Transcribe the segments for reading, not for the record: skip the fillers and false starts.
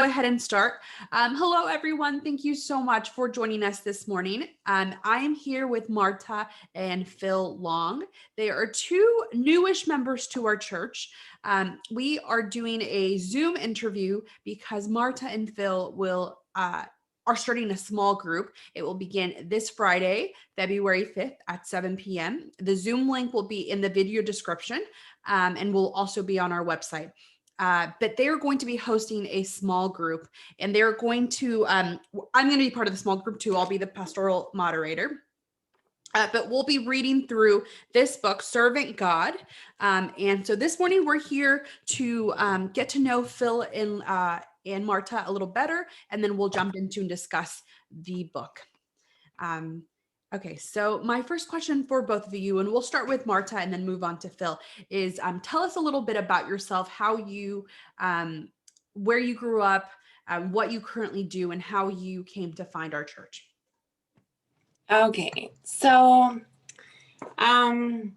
go ahead and start. Hello, everyone. Thank you so much for joining us this morning. I am here with Marta and Phil Long. They are two newish members to our church. We are doing a Zoom interview because Marta and Phil are starting a small group. It will begin this Friday, February 5th at 7 p.m. The Zoom link will be in the video description and will also be on our website. But they are going to be hosting a small group, and they're going to, I'm going to be part of the small group too. I'll be the pastoral moderator. But we'll be reading through this book, Servant God. And so this morning we're here to get to know Phil and Marta a little better, and then we'll jump into and discuss the book. Okay, so my first question for both of you, and we'll start with Marta and then move on to Phil, is tell us a little bit about yourself, how you, where you grew up, what you currently do, and how you came to find our church. Okay, so I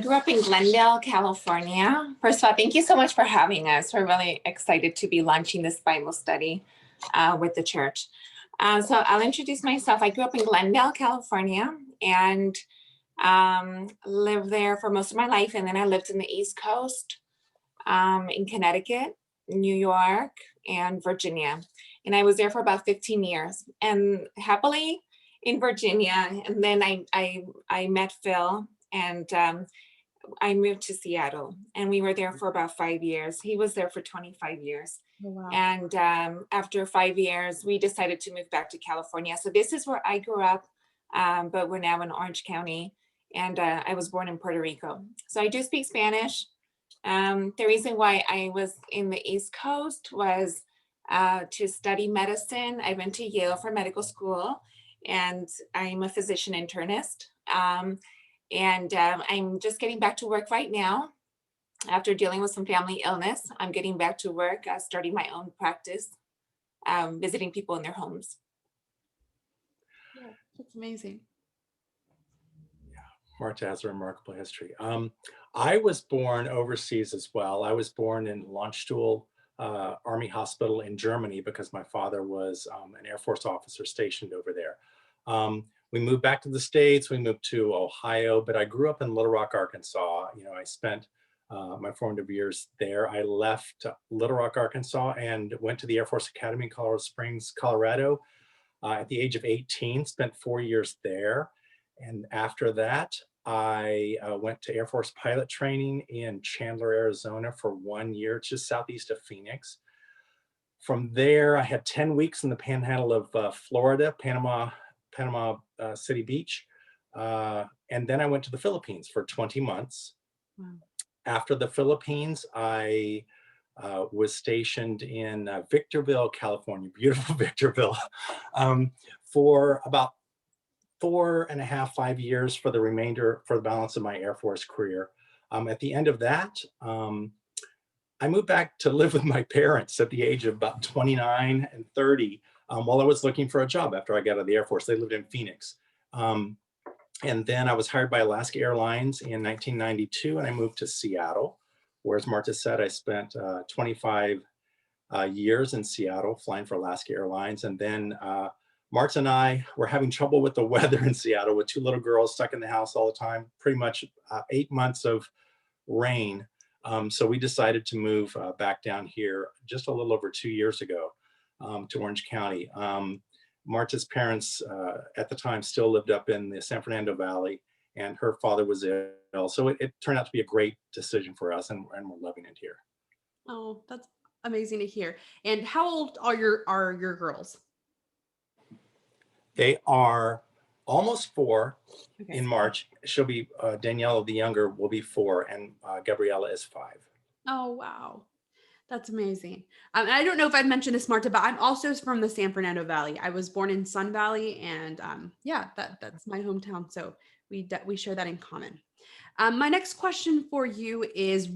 grew up in Glendale, California. First of all, thank you so much for having us. We're really excited to be launching this Bible study with the church. So I'll introduce myself. I grew up in Glendale, California, and lived there for most of my life. And then I lived in the East Coast, in Connecticut, New York, and Virginia. And I was there for about 15 years and happily in Virginia. And then I met Phil, and I moved to Seattle, and we were there for about 5 years. He was there for 25 years. Oh, wow. And after 5 years, we decided to move back to California. So this is where I grew up, but we're now in Orange County, and I was born in Puerto Rico. So I do speak Spanish. The reason why I was in the East Coast was to study medicine. I went to Yale for medical school, and I'm a physician internist. And I'm just getting back to work right now. After dealing with some family illness, I'm getting back to work, starting my own practice, visiting people in their homes. Yeah, that's amazing. Yeah, Marta has a remarkable history. I was born overseas as well. I was born in Landstuhl Army Hospital in Germany because my father was an Air Force officer stationed over there. We moved back to the States, we moved to Ohio, but I grew up in Little Rock, Arkansas. You know, I spent my formative years there. I left Little Rock, Arkansas and went to the Air Force Academy in Colorado Springs, Colorado at the age of 18, spent 4 years there. And after that, I went to Air Force pilot training in Chandler, Arizona for 1 year, just southeast of Phoenix. From there, I had 10 weeks in the panhandle of Florida, Panama City Beach. And then I went to the Philippines for 20 months. Wow. After the Philippines, I was stationed in Victorville, California, beautiful Victorville, for about 4.5, 5 years for the balance of my Air Force career. At the end of that, I moved back to live with my parents at the age of about 29 and 30 while I was looking for a job after I got out of the Air Force. They lived in Phoenix. And then I was hired by Alaska Airlines in 1992, and I moved to Seattle, where, as Marta said, I spent 25 years in Seattle flying for Alaska Airlines. And then Marta and I were having trouble with the weather in Seattle with two little girls stuck in the house all the time, pretty much 8 months of rain. So we decided to move back down here just a little over 2 years ago to Orange County. Marta's parents at the time still lived up in the San Fernando Valley, and her father was ill. So it turned out to be a great decision for us, and we're loving it here. Oh, that's amazing to hear. And how old are your girls? They are almost 4 Okay. in March. She'll be, Daniela, the younger, will be 4, and Gabriella is 5. Oh, wow. That's amazing. And I don't know if I've mentioned this, Marta, but I'm also from the San Fernando Valley. I was born in Sun Valley, and yeah, that's my hometown. So we share that in common. My next question for you is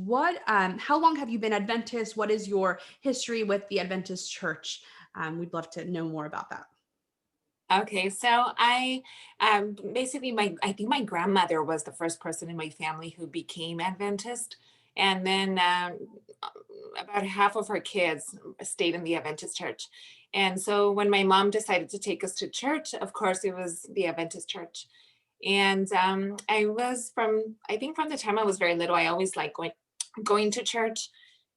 how long have you been Adventist? What is your history with the Adventist Church? We'd love to know more about that. Okay, so I basically I think my grandmother was the first person in my family who became Adventist. And then about half of her kids stayed in the Adventist church. And so when my mom decided to take us to church, of course, it was the Adventist church. And I think from the time I was very little, I always liked going to church.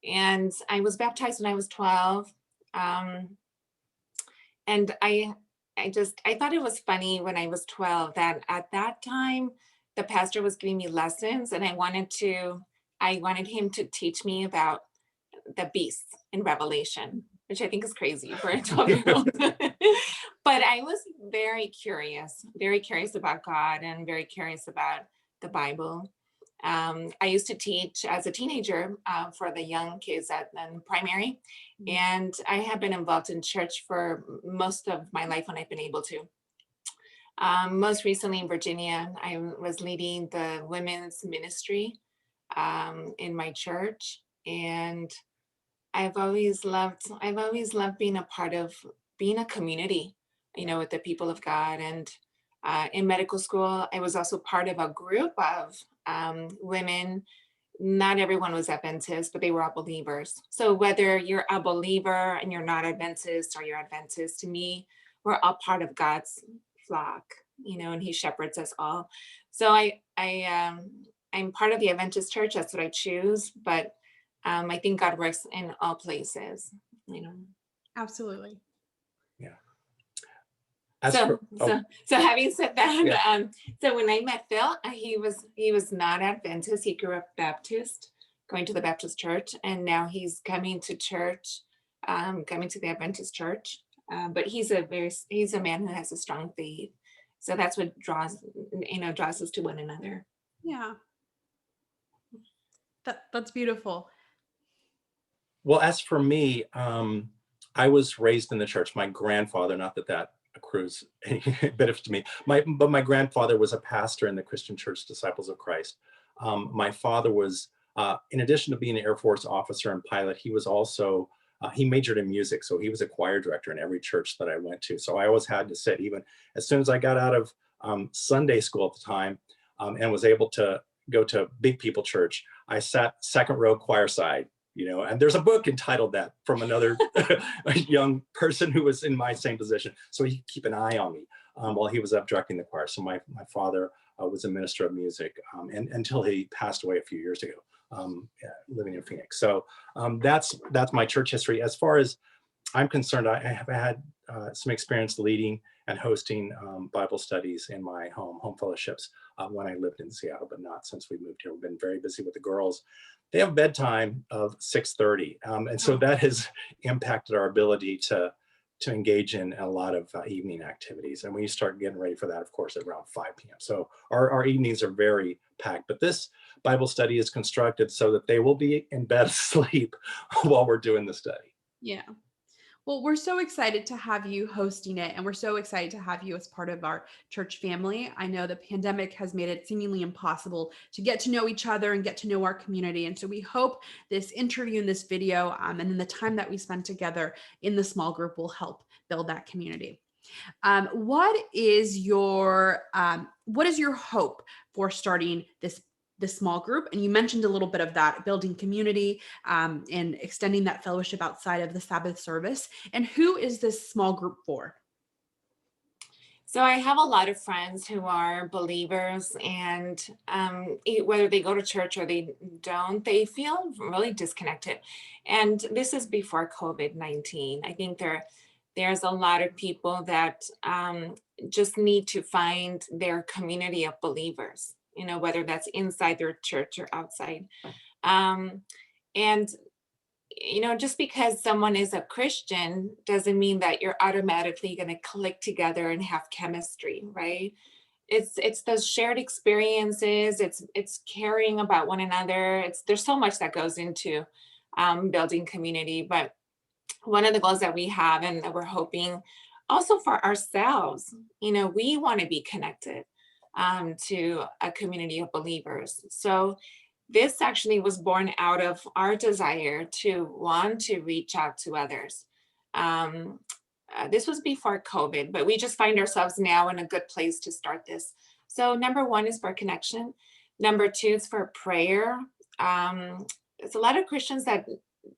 And I was baptized when I was 12. And I thought it was funny when I was 12 that at that time, the pastor was giving me lessons, and I wanted him to teach me about the beasts in Revelation, which I think is crazy for a 12-year-old. But I was very curious about God and very curious about the Bible. I used to teach as a teenager for the young kids in primary, and I have been involved in church for most of my life when I've been able to. Most recently in Virginia, I was leading the women's ministry in my church, and I've always loved being a part of being a community, with the people of God. And in medical school, I was also part of a group of women. Not everyone was Adventist, but they were all believers. So whether you're a believer and you're not Adventist, or you're Adventist, to me, we're all part of God's flock, and He shepherds us all. So I'm part of the Adventist church. That's what I choose. But I think God works in all places, Absolutely. Yeah. So having said that, Yeah. so when I met Phil, he was not Adventist. He grew up Baptist, going to the Baptist church, and now he's coming to church, coming to the Adventist church. But he's a man who has a strong faith. So that's what draws us to one another. Yeah. That's beautiful. Well, as for me, I was raised in the church. My grandfather, not that accrues any benefit to me, but my grandfather was a pastor in the Christian Church Disciples of Christ. My father was, in addition to being an Air Force officer and pilot, he was also, he majored in music. So he was a choir director in every church that I went to. So I always had to sit, even as soon as I got out of Sunday school at the time, and was able to go to Big People Church, I sat second row choir side. And there's a book entitled that from another young person who was in my same position. So he'd keep an eye on me while he was up directing the choir. So my father was a minister of music and until he passed away a few years ago, living in Phoenix. So that's my church history. As far as I'm concerned, I have had some experience leading and hosting Bible studies in my home fellowships when I lived in Seattle, but not since we moved here. We've been very busy with the girls. They have bedtime of 6:30, and so that has impacted our ability to engage in a lot of evening activities. And we start getting ready for that, of course, at around 5 p.m. So our evenings are very packed. But this Bible study is constructed so that they will be in bed asleep while we're doing the study. Yeah. Well, we're so excited to have you hosting it, and we're so excited to have you as part of our church family. I know the pandemic has made it seemingly impossible to get to know each other and get to know our community. And so we hope this interview and this video and then the time that we spend together in the small group will help build that community. What is your hope for starting this small group? And you mentioned a little bit of that, building community and extending that fellowship outside of the Sabbath service. And who is this small group for? So I have a lot of friends who are believers, and whether they go to church or they don't, they feel really disconnected. And this is before COVID-19. I think there's a lot of people that just need to find their community of believers, whether that's inside their church or outside. And just because someone is a Christian doesn't mean that you're automatically going to click together and have chemistry, right? It's those shared experiences. It's caring about one another. There's so much that goes into building community. But one of the goals that we have and that we're hoping also for ourselves, we want to be connected to a community of believers. So this actually was born out of our desire to want to reach out to others. This was before COVID, but we just find ourselves now in a good place to start this. So number one is for connection. Number two is for prayer. there's a lot of Christians that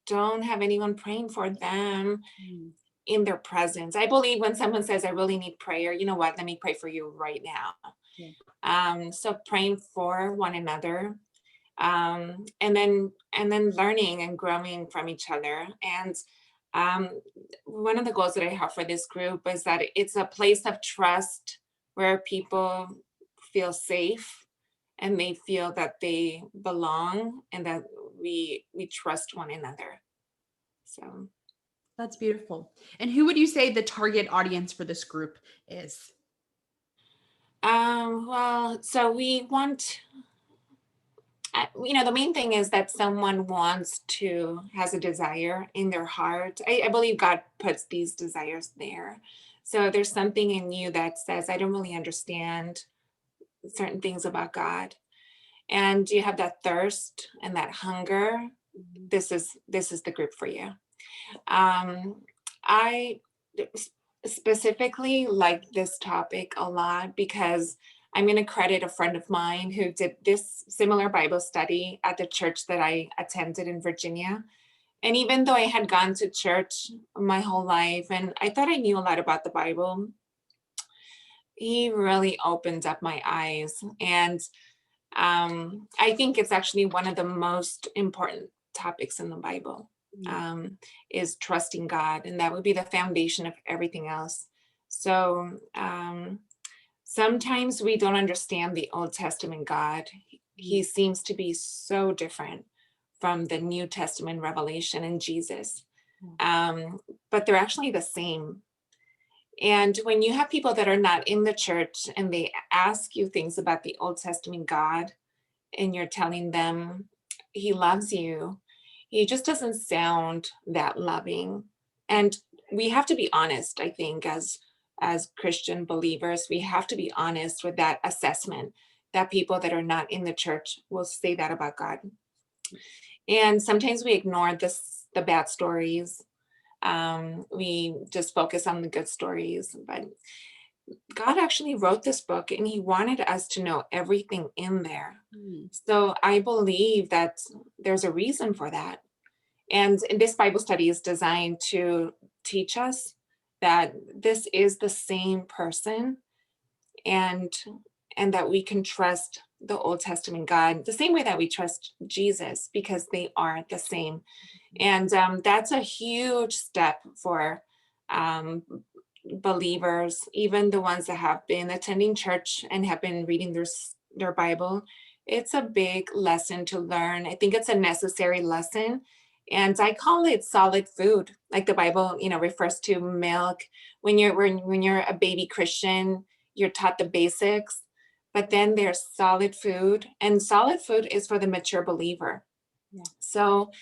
don't have anyone praying for them Mm. in their presence. I believe when someone says, I really need prayer, you know what, let me pray for you right now. Yeah. So praying for one another, and then learning and growing from each other. And one of the goals that I have for this group is that it's a place of trust where people feel safe and they feel that they belong and that we trust one another. So That's beautiful. And who would you say the target audience for this group is? well, so we want, the main thing is that someone has a desire in their heart. I believe God puts these desires there. So there's something in you that says, I don't really understand certain things about God. And you have that thirst and that hunger. This is the group for you. I specifically like this topic a lot because I'm going to credit a friend of mine who did this similar Bible study at the church that I attended in Virginia. And even though I had gone to church my whole life and I thought I knew a lot about the Bible, he really opened up my eyes. And I think it's actually one of the most important topics in the Bible, is trusting God. And that would be the foundation of everything else. So sometimes we don't understand the Old Testament God. He seems to be so different from the New Testament revelation in Jesus. But they're actually the same. And when you have people that are not in the church and they ask you things about the Old Testament God, and you're telling them he loves you, he just doesn't sound that loving. And we have to be honest, I think, as Christian believers, we have to be honest with that assessment that people that are not in the church will say that about God. And sometimes we ignore the bad stories. We just focus on the good stories, but God actually wrote this book and he wanted us to know everything in there. So I believe that there's a reason for that. And this Bible study is designed to teach us that this is the same person, and that we can trust the Old Testament God the same way that we trust Jesus, because they are the same. And that's a huge step for believers, even the ones that have been attending church and have been reading their Bible. It's a big lesson to learn. I think it's a necessary lesson. And I call it solid food. Like the Bible, refers to milk. When you're a baby Christian, you're taught the basics, but then there's solid food, and solid food is for the mature believer. Yeah. So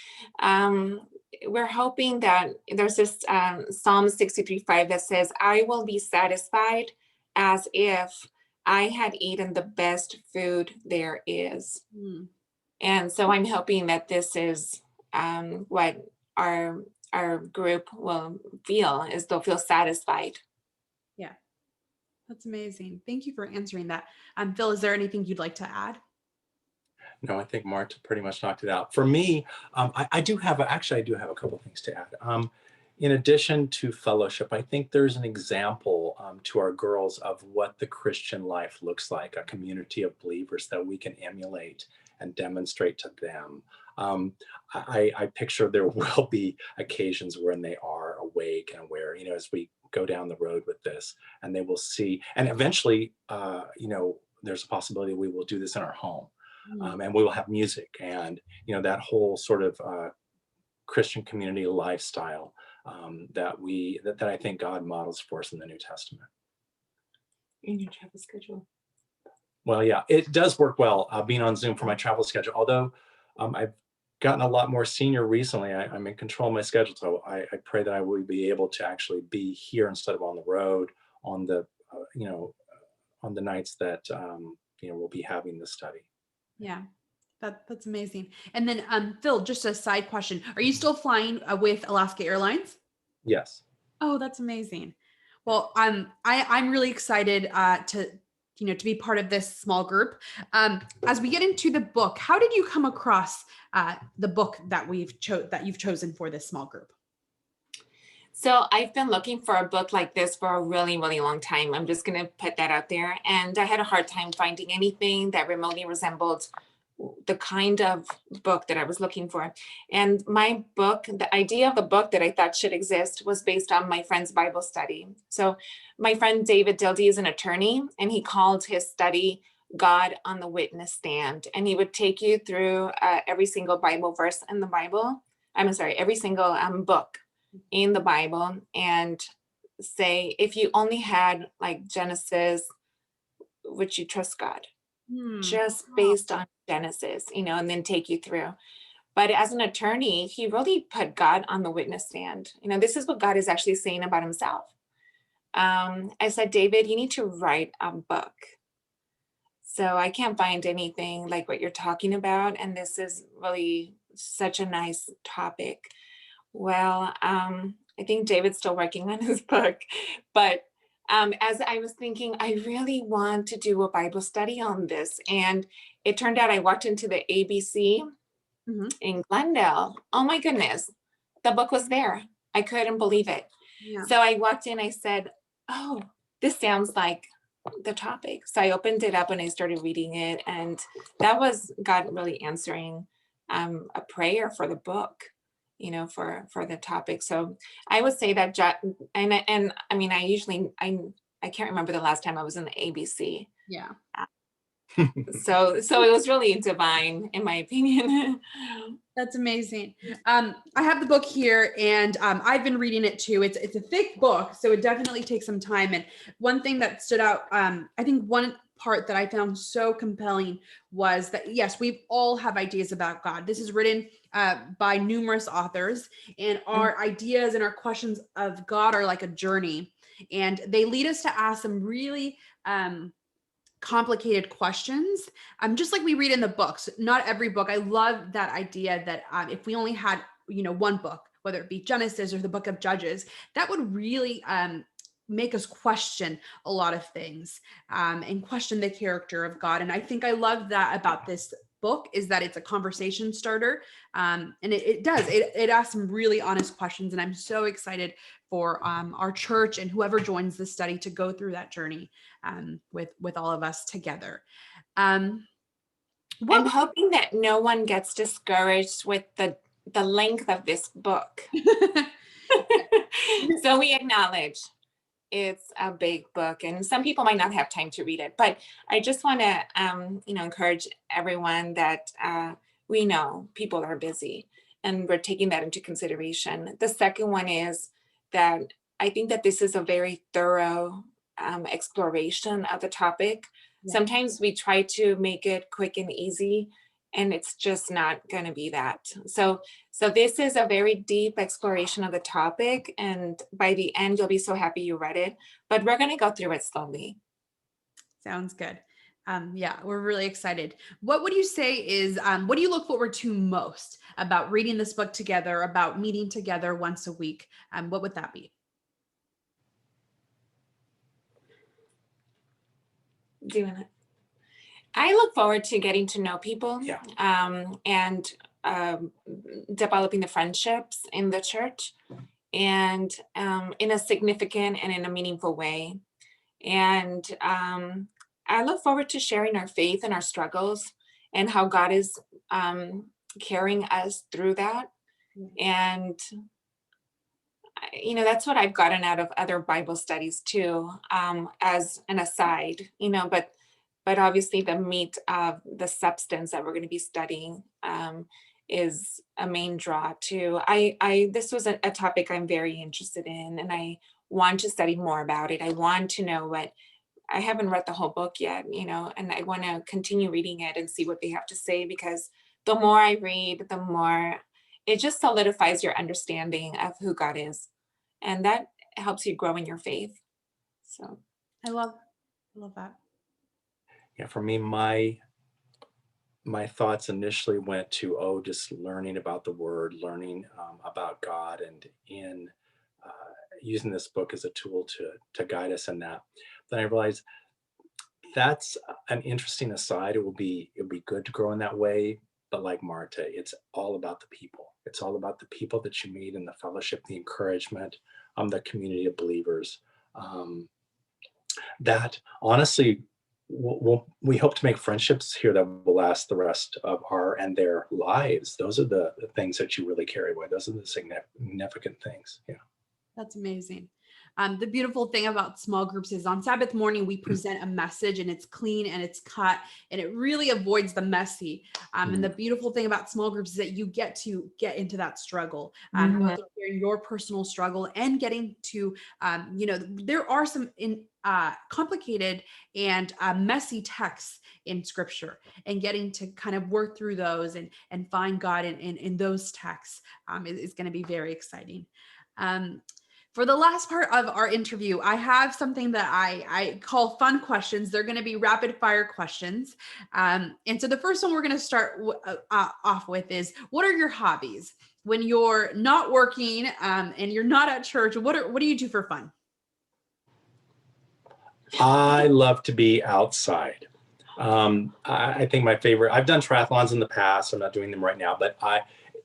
we're hoping that there's this Psalm 63:5 that says, I will be satisfied as if I had eaten the best food there is. And so I'm hoping that this is what our group will feel, is they'll feel satisfied. Yeah, that's amazing. Thank you for answering that. Phil, is there anything you'd like to add? No, I think Marta pretty much knocked it out. For me, I do have a couple of things to add. In addition to fellowship, I think there's an example to our girls of what the Christian life looks like, a community of believers that we can emulate and demonstrate to them. I picture there will be occasions when they are awake and aware, as we go down the road with this, and they will see, and eventually, there's a possibility we will do this in our home. And we will have music and, that whole sort of Christian community lifestyle that I think God models for us in the New Testament. In your travel schedule. Well, yeah, it does work well being on Zoom for my travel schedule. Although I've gotten a lot more senior recently, I'm in control of my schedule. So I pray that I will be able to actually be here instead of on the road on the, on the nights that, we'll be having the study. Yeah, that's amazing. And then Phil, just a side question. Are you still flying with Alaska Airlines? Yes. Oh, that's amazing. Well, I'm really excited to to be part of this small group. As we get into the book, how did you come across the book that you've chosen for this small group? So I've been looking for a book like this for a really, really long time. I'm just going to put that out there. And I had a hard time finding anything that remotely resembled the kind of book that I was looking for. And my book, the idea of the book that I thought should exist was based on my friend's Bible study. So my friend David Dildy is an attorney, and he called his study God on the Witness Stand. And he would take you through every single Bible verse in the Bible. I'm sorry, every single book in the Bible, and say, if you only had like Genesis, would you trust God? Just based on Genesis, and then take you through. But as an attorney, he really put God on the witness stand. This is what God is actually saying about himself. I said, David, you need to write a book. So I can't find anything like what you're talking about. And this is really such a nice topic. Well, I think David's still working on his book, but as I was thinking, I really want to do a Bible study on this. And it turned out I walked into the ABC in Glendale. Oh my goodness, the book was there. I couldn't believe it. Yeah. So I walked in, I said, oh, this sounds like the topic. So I opened it up and I started reading it. And that was God really answering a prayer for the book, for the topic. So I would say that, and I mean, I can't remember the last time I was in the ABC. Yeah. So it was really divine, in my opinion. That's amazing. I have the book here, and I've been reading it too. It's a thick book, so it definitely takes some time. And one thing that stood out, I think one part that I found so compelling was that, yes, we all have ideas about God. This is written by numerous authors, and our ideas and our questions of God are like a journey, and they lead us to ask some really complicated questions, just like we read in the books. Not every book. I love that idea that if we only had one book, whether it be Genesis or the book of Judges, that would really make us question a lot of things and question the character of God. And I think I love that about this book, is that it's a conversation starter, and it asks some really honest questions. And I'm so excited for our church and whoever joins the study to go through that journey with all of us together. I'm hoping that no one gets discouraged with the length of this book. So we acknowledge it's a big book, and some people might not have time to read it, but I just want to encourage everyone that we know people are busy, and we're taking that into consideration. The second one is that I think that this is a very thorough exploration of the topic. Yeah. Sometimes we try to make it quick and easy, and it's just not going to be that. So this is a very deep exploration of the topic, and by the end, you'll be so happy you read it, but we're going to go through it slowly. Sounds good. Yeah, we're really excited. What would you say is, what do you look forward to most about reading this book together, about meeting together once a week? What would that be? Doing it. I look forward to getting to know people, and developing the friendships in the church, and in a significant and in a meaningful way. And I look forward to sharing our faith and our struggles and how God is carrying us through that. And that's what I've gotten out of other Bible studies too, as an aside, but obviously the meat of the substance that we're going to be studying is a main draw too. This was a topic I'm very interested in, and I want to study more about it. I want to know I haven't read the whole book yet, and I want to continue reading it and see what they have to say, because the more I read, the more it just solidifies your understanding of who God is, and that helps you grow in your faith. So I love that. Yeah, for me, my thoughts initially went to just learning about the Word, learning about God, and in using this book as a tool to guide us in that. Then I realized that's an interesting aside. It'll be good to grow in that way. But like Marta, it's all about the people. It's all about the people that you meet and the fellowship, the encouragement, the community of believers. Um, that honestly, we hope to make friendships here that will last the rest of our and their lives. Those are the things that you really carry away. Those are the significant things. Yeah. That's amazing. The beautiful thing about small groups is on Sabbath morning, we present a message and it's clean and it's cut and it really avoids the messy. And the beautiful thing about small groups is that you get to get into that struggle, both hearing your personal struggle and getting to, there are some complicated and messy texts in scripture, and getting to kind of work through those and find God in those texts is going to be very exciting. For the last part of our interview, I have something that I call fun questions. They're going to be rapid fire questions. And so the first one we're going to start off with is, what are your hobbies? When you're not working and you're not at church, what do you do for fun? I love to be outside. I think my favorite, I've done triathlons in the past. I'm not doing them right now, but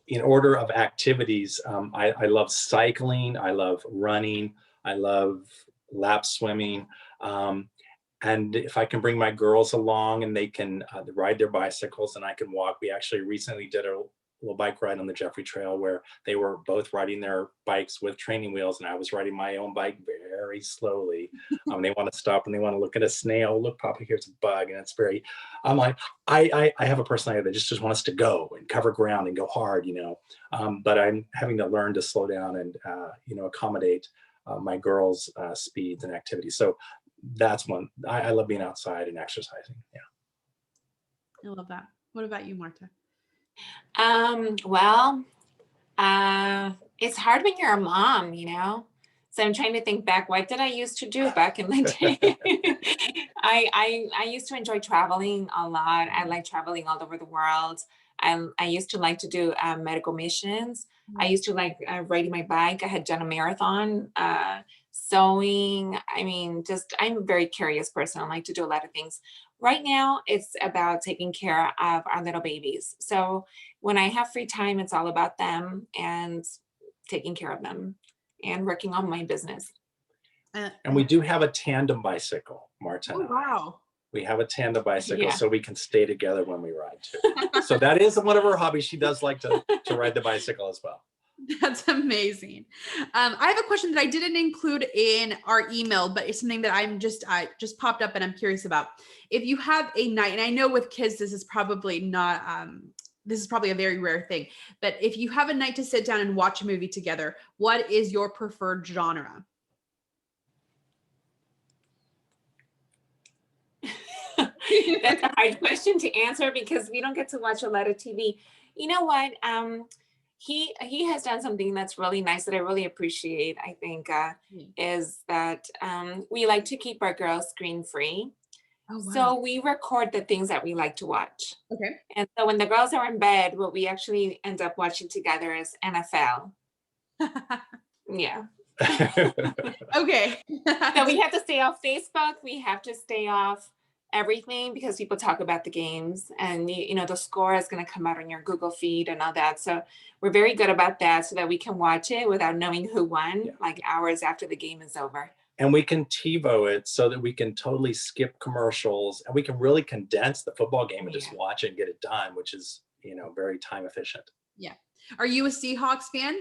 in order of activities, I love cycling. I love running. I love lap swimming. And if I can bring my girls along and they can ride their bicycles and I can walk, we actually recently did a little bike ride on the Jeffrey Trail where they were both riding their bikes with training wheels and I was riding my own bike very slowly. They want to stop and they want to look at a snail. Look, Papa, here's a bug. And it's very, I'm like, I have a personality that just wants to go and cover ground and go hard, but I'm having to learn to slow down and, accommodate my girls' speeds and activities. So that's one. I love being outside and exercising. Yeah. I love that. What about you, Marta? Well, it's hard when you're a mom, So I'm trying to think back. What did I used to do back in the day? I used to enjoy traveling a lot. I like traveling all over the world. I used to like to do medical missions. I used to like riding my bike. I had done a marathon, sewing. I'm a very curious person. I like to do a lot of things. Right now, it's about taking care of our little babies. So when I have free time, it's all about them and taking care of them and working on my business. And we do have a tandem bicycle, Marta. Oh, wow. We have a tandem bicycle so we can stay together when we ride too. So that is one of her hobbies. She does like to ride the bicycle as well. That's amazing. I have a question that I didn't include in our email, but it's something that I just popped up and I'm curious about. If you have a night, and I know with kids, this is probably not, this is probably a very rare thing, but if you have a night to sit down and watch a movie together, what is your preferred genre? That's a hard question to answer because we don't get to watch a lot of TV. You know what? He has done something that's really nice that I really appreciate, I think, is that we like to keep our girls screen free. Oh, wow. So we record the things that we like to watch. Okay. And so when the girls are in bed, what we actually end up watching together is NFL. Yeah. Okay. So we have to stay off Facebook. We have to stay off everything because people talk about the games and the score is going to come out on your Google feed and all that. So we're very good about that so that we can watch it without knowing who won, like hours after the game is over. And we can TiVo it so that we can totally skip commercials and we can really condense the football game and just watch it and get it done, which is, very time efficient. Yeah. Are you a Seahawks fan?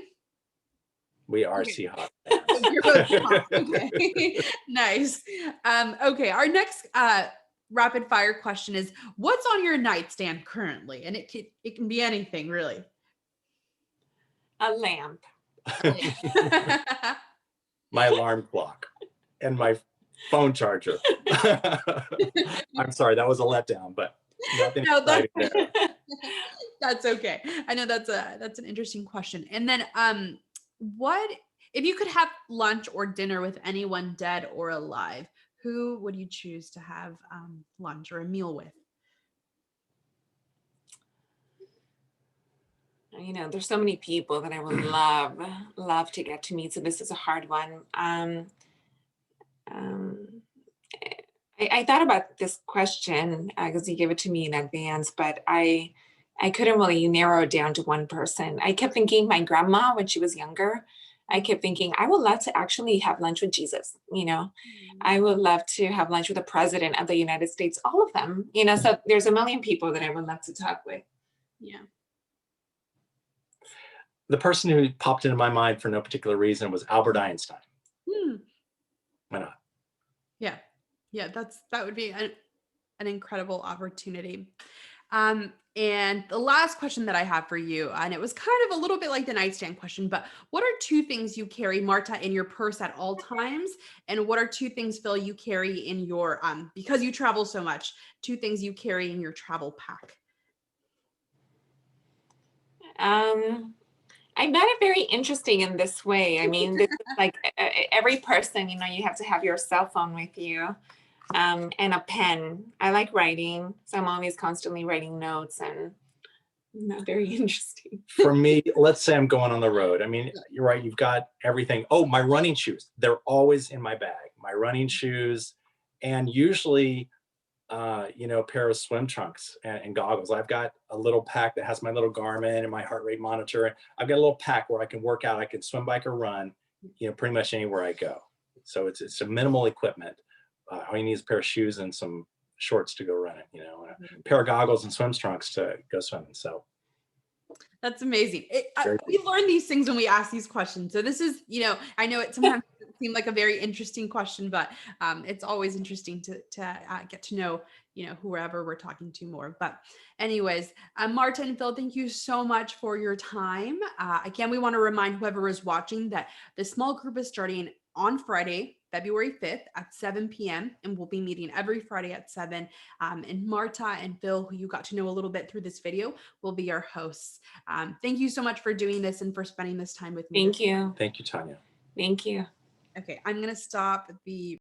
We are Seahawks fans. You're both Seahawks. Okay. Nice. Okay. Our next rapid fire question is, what's on your nightstand currently? And it can be anything, really. A lamp. My alarm clock and my phone charger. I'm sorry, that was a letdown, but nothing exciting there. That's okay. I know that's an interesting question. And then what if you could have lunch or dinner with anyone dead or alive, who would you choose to have lunch or a meal with? There's so many people that I would love to get to meet. So this is a hard one. I I thought about this question because you gave it to me in advance, but I couldn't really narrow it down to one person. I kept thinking my grandma when she was younger. I kept thinking I would love to actually have lunch with Jesus. You know, I would love to have lunch with the president of the United States, all of them. You know, so there's a million people that I would love to talk with. Yeah. The person who popped into my mind for no particular reason was Albert Einstein. Hmm. Why not? Yeah. Yeah. That would be an incredible opportunity. And the last question that I have for you, and it was kind of a little bit like the nightstand question, but what are 2 things you carry, Marta, in your purse at all times? And what are 2 things, Phil, you carry in your, because you travel so much, 2 things you carry in your travel pack? I found it very interesting in this way. I mean, this is like every person, you know, you have to have your cell phone with you, and a pen. I like writing, so I'm always constantly writing notes, and not very interesting. For me, let's say I'm going on the road. I mean, you're right. You've got everything. Oh, my running shoes. They're always in my bag. My running shoes, and usually, a pair of swim trunks and goggles. I've got a little pack that has my little Garmin and my heart rate monitor. I've got a little pack where I can work out. I can swim, bike, or run, pretty much anywhere I go. So it's a minimal equipment. All you need is a pair of shoes and some shorts to go running, and a pair of goggles and swim trunks to go swimming. So That's amazing. We learn these things when we ask these questions. So this is, I know it sometimes doesn't seem like a very interesting question, but it's always interesting to get to know, whoever we're talking to more. But anyways, Marta and Phil, thank you so much for your time. Again, we want to remind whoever is watching that the small group is starting on Friday, February 5th at 7 p.m. and we'll be meeting every Friday at 7. And Marta and Phil, who you got to know a little bit through this video, will be our hosts. Thank you so much for doing this and for spending this time with me. Thank you. Thank you, Tanya. Thank you. Okay, I'm going to stop the